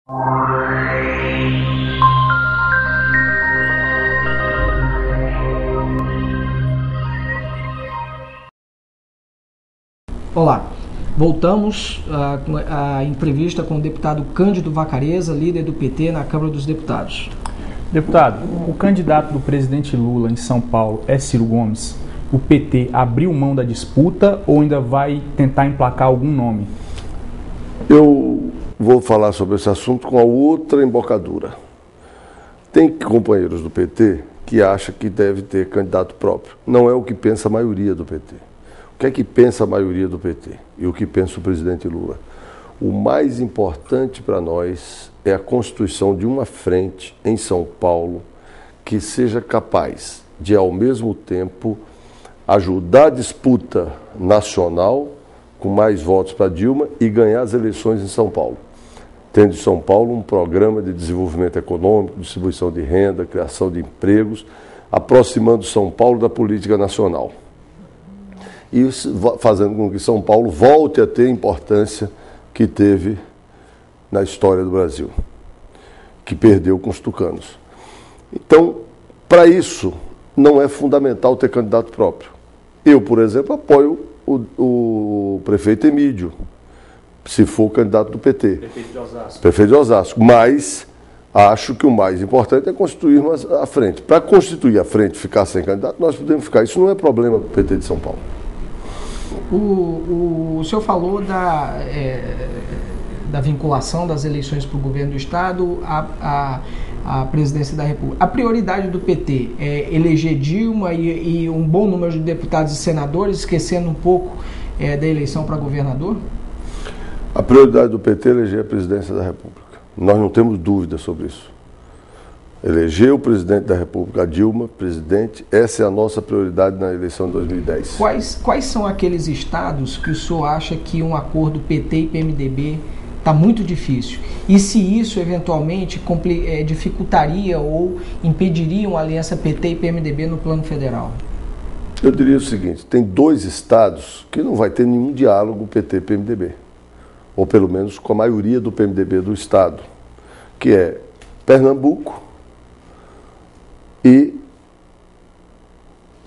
Olá, voltamos à entrevista com o deputado Cândido Vacarezza, líder do PT na Câmara dos Deputados. Deputado, o candidato do presidente Lula em São Paulo é Ciro Gomes. O PT abriu mão da disputa ou ainda vai tentar emplacar algum nome? Eu vou falar sobre esse assunto com a outra embocadura. Tem companheiros do PT que acham que deve ter candidato próprio. Não é o que pensa a maioria do PT. O que é que pensa a maioria do PT e o que pensa o presidente Lula? O mais importante para nós é a constituição de uma frente em São Paulo que seja capaz de, ao mesmo tempo, ajudar a disputa nacional com mais votos para Dilma e ganhar as eleições em São Paulo. Tendo em São Paulo um programa de desenvolvimento econômico, distribuição de renda, criação de empregos, aproximando São Paulo da política nacional. E fazendo com que São Paulo volte a ter a importância que teve na história do Brasil, que perdeu com os tucanos. Então, para isso, não é fundamental ter candidato próprio. Eu, por exemplo, apoio o prefeito Emídio, se for candidato do PT. Prefeito de Osasco. Prefeito de Osasco. Mas acho que o mais importante é constituirmos a frente. Para constituir a frente e ficar sem candidato, nós podemos ficar. Isso não é problema para o PT de São Paulo. O senhor falou da vinculação das eleições para o governo do Estado à presidência da República. A prioridade do PT é eleger Dilma e um bom número de deputados e senadores, esquecendo um pouco da eleição para governador? A prioridade do PT é eleger a presidência da República. Nós não temos dúvida sobre isso. Eleger o presidente da República, a Dilma, presidente, essa é a nossa prioridade na eleição de 2010. Quais são aqueles estados que o senhor acha que um acordo PT e PMDB está muito difícil? E se isso eventualmente dificultaria ou impediria uma aliança PT e PMDB no plano federal? Eu diria o seguinte, tem 2 estados que não vai ter nenhum diálogo PT-PMDB, ou pelo menos com a maioria do PMDB do estado, que é Pernambuco e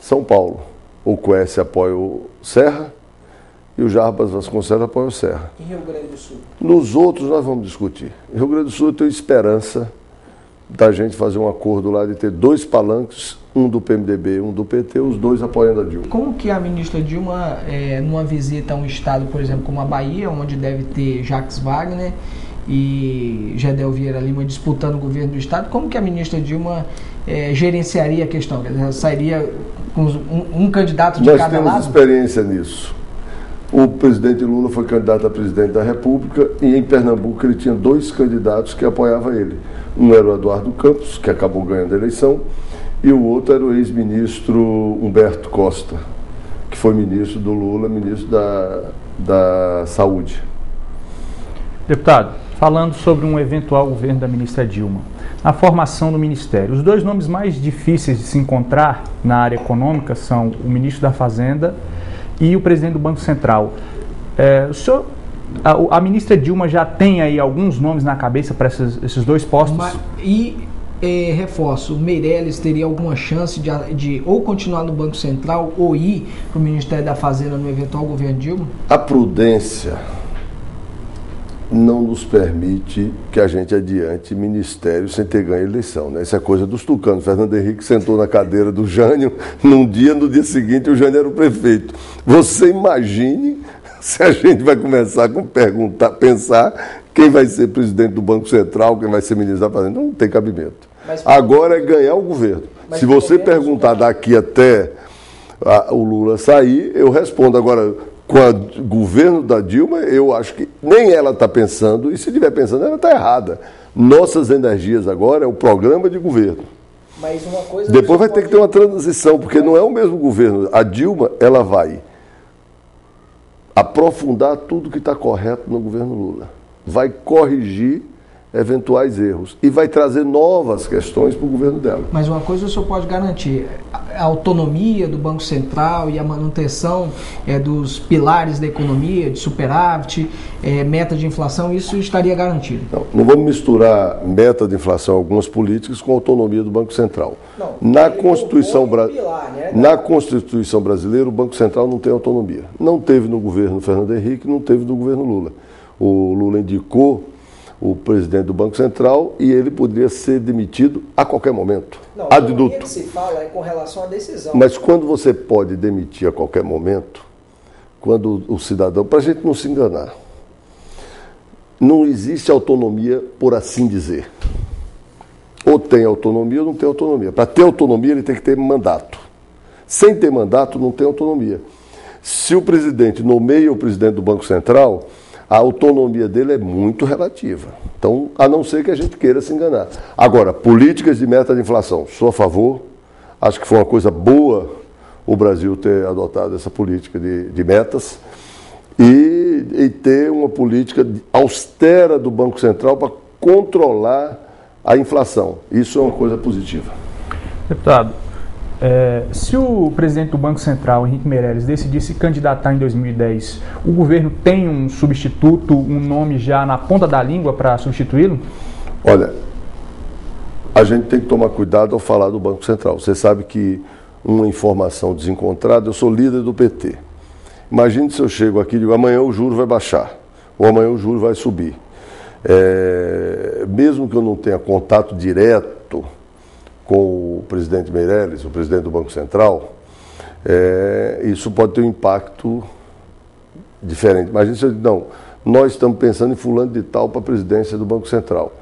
São Paulo. O Quércia apoia o Serra e o Jarbas Vasconcelos apoia o Serra. Em Rio Grande do Sul? Nos outros nós vamos discutir. Em Rio Grande do Sul eu tenho esperança da gente fazer um acordo lá de ter 2 palanques, um do PMDB, um do PT, os 2 apoiando a Dilma. Como que a ministra Dilma, numa visita a um estado, por exemplo, como a Bahia, onde deve ter Jacques Wagner e Gedel Vieira Lima disputando o governo do estado, como que a ministra Dilma gerenciaria a questão? Ela sairia com um candidato de cada lado? Nós temos experiência nisso. O presidente Lula foi candidato a presidente da República e em Pernambuco ele tinha 2 candidatos que apoiavam ele. Um era o Eduardo Campos, que acabou ganhando a eleição, e o outro era o ex-ministro Humberto Costa, que foi ministro do Lula, ministro da Saúde. Deputado, falando sobre um eventual governo da ministra Dilma, a formação do ministério. Os 2 nomes mais difíceis de se encontrar na área econômica são o ministro da Fazenda e o presidente do Banco Central. A ministra Dilma já tem aí alguns nomes na cabeça para esses 2 postos? Reforço, o Meirelles teria alguma chance de ou continuar no Banco Central ou ir para o Ministério da Fazenda no eventual governo Dilma? A prudência não nos permite que a gente adiante ministério sem ter ganho a eleição, né? Isso é coisa dos tucanos. Fernando Henrique sentou na cadeira do Jânio no dia seguinte o Jânio era o prefeito. Você imagine se a gente vai começar a pensar quem vai ser presidente do Banco Central, quem vai ser ministro da Fazenda. Não tem cabimento. Agora é ganhar o governo. Se você perguntar daqui até o Lula sair, eu respondo. Agora, com o governo da Dilma, eu acho que nem ela está pensando, e se estiver pensando, ela está errada. Nossas energias agora é o programa de governo. Mas uma coisa depois vai ter que ter uma transição, porque não é o mesmo governo. A Dilma, ela vai aprofundar tudo que está correto no governo Lula. Vai corrigir eventuais erros e vai trazer novas questões para o governo dela. Mas uma coisa o senhor pode garantir, a autonomia do Banco Central e a manutenção dos pilares da economia, de superávit, meta de inflação, isso estaria garantido? Não vamos misturar meta de inflação, algumas políticas, com a autonomia do Banco Central. Não, na Constituição brasileira, o Banco Central não tem autonomia. Não teve no governo Fernando Henrique, não teve no governo Lula. O Lula indicou o presidente do Banco Central e ele poderia ser demitido a qualquer momento. Não, a autonomia que se fala é com relação à decisão. Mas quando você pode demitir a qualquer momento, quando o cidadão, para a gente não se enganar, não existe autonomia por assim dizer. Ou tem autonomia ou não tem autonomia. Para ter autonomia ele tem que ter mandato. Sem ter mandato não tem autonomia. Se o presidente nomeia o presidente do Banco Central, a autonomia dele é muito relativa. Então, a não ser que a gente queira se enganar. Agora, políticas de meta de inflação, sou a favor. Acho que foi uma coisa boa o Brasil ter adotado essa política de metas e ter uma política austera do Banco Central para controlar a inflação. Isso é uma coisa positiva. Deputado, se o presidente do Banco Central, Henrique Meirelles, decidir se candidatar em 2010, o governo tem um substituto, um nome já na ponta da língua para substituí-lo? Olha, a gente tem que tomar cuidado ao falar do Banco Central. Você sabe que uma informação desencontrada, eu sou líder do PT. Imagine se eu chego aqui e digo, amanhã o juro vai baixar, ou amanhã o juro vai subir. Mesmo que eu não tenha contato direto com o presidente Meirelles, o presidente do Banco Central, isso pode ter um impacto diferente. Imagina se eu digo, não, nós estamos pensando em fulano de tal para a presidência do Banco Central.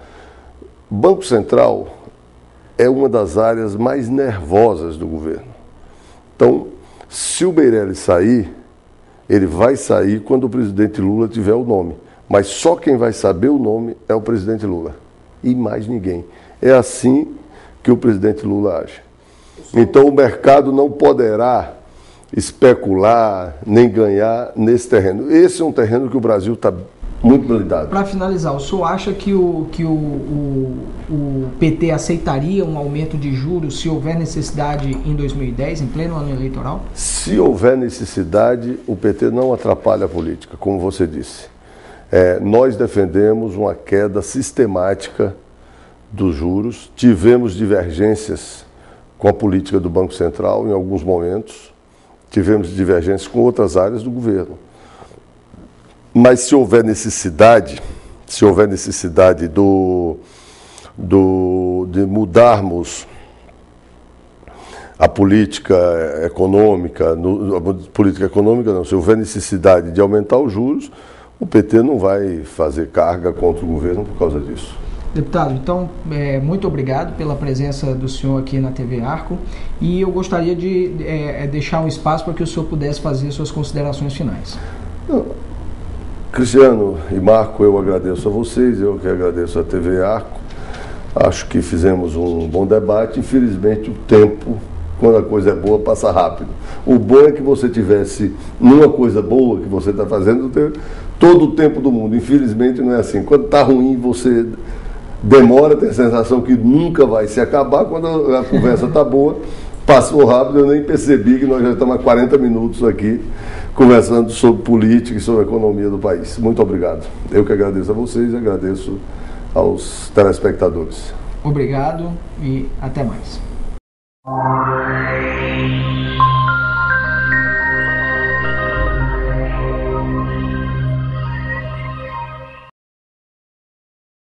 Banco Central é uma das áreas mais nervosas do governo. Então, se o Meirelles sair, ele vai sair quando o presidente Lula tiver o nome. Mas só quem vai saber o nome é o presidente Lula. E mais ninguém. É assim que o presidente Lula age. Então o mercado não poderá especular nem ganhar nesse terreno. Esse é um terreno que o Brasil está muito blindado. Para finalizar, o senhor acha que o PT aceitaria um aumento de juros se houver necessidade em 2010, em pleno ano eleitoral? Se houver necessidade, o PT não atrapalha a política, como você disse. Nós defendemos uma queda sistemática dos juros, tivemos divergências com a política do Banco Central em alguns momentos, tivemos divergências com outras áreas do governo. Mas se houver necessidade de mudarmos a política econômica, se houver necessidade de aumentar os juros, o PT não vai fazer carga contra o governo por causa disso. Deputado, então, muito obrigado pela presença do senhor aqui na TV Arco e eu gostaria de deixar um espaço para que o senhor pudesse fazer suas considerações finais. Cristiano e Marco, eu agradeço a vocês, eu que agradeço a TV Arco. Acho que fizemos um bom debate. Infelizmente, o tempo, quando a coisa é boa, passa rápido. O bom é que você tivesse numa coisa boa que você está fazendo todo o tempo do mundo. Infelizmente, não é assim. Quando está ruim, você demora, tem a sensação que nunca vai se acabar. Quando a conversa está boa, passou rápido. Eu nem percebi que nós já estamos há 40 minutos aqui conversando sobre política e sobre a economia do país. Muito obrigado. Eu que agradeço a vocês e agradeço aos telespectadores. Obrigado e até mais.